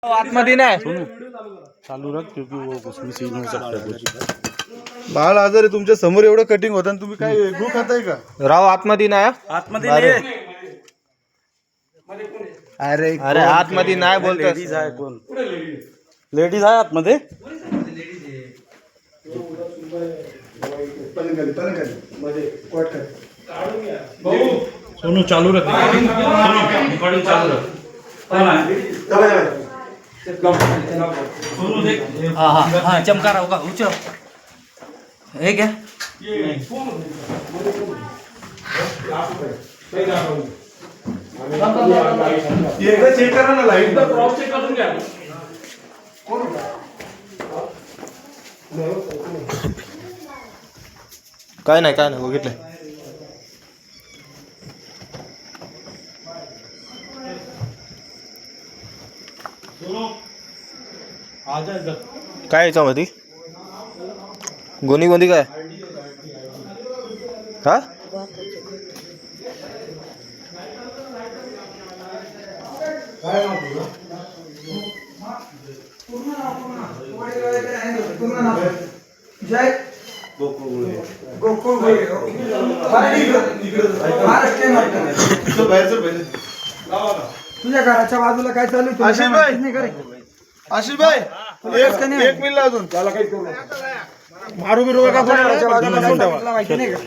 आतमध्ये नाही चालू रख क्योंकि वो उसमें सीन हो सकता है कुछ। बाळ आजार आहे तुमच्या समोर एवढं कटिंग होतं आणि तुम्ही काय गु खाताय का? राव आतमध्ये नाही आतमध्ये नाही अरे अरे आतमध्ये नाही बोलतोय लेडीज आहे कोण लेडीज आहे आतमध्ये सोनू चालू रख रिकॉर्डिंग चालू रख सोनू देख हाँ चमका रहा होगा ऊंचा है क्या एकदा चेक करा ना लाईट क्रॉस चेक करून घ्या. काय नाही बघितलं काय याच्यामध्ये गोनी गोंदी काय हा तुझ्या घराच्या बाजूला काय चालू आहे? आशिष भाई. नाही करे आशिष भाई एक मिनिट अजून त्याला काही करू मारू बिरू का घराच्या बाजूला काय चालू तुला माहिती नाही का?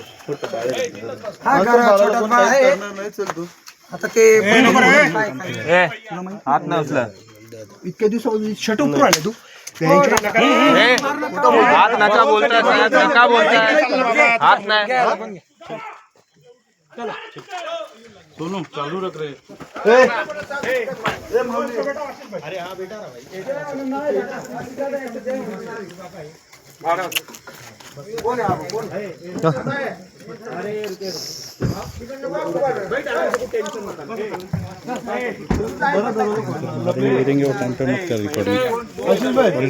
हा घरा छोटा बाळ आहे. नाही चल तू आता ते काय- काय- हात नाही उचला इतक्या दिवसापासून शट उपर आले तू हात नका बोलताय नका बोलताय हात नाही सोनू चालू रख रे आशिष भाई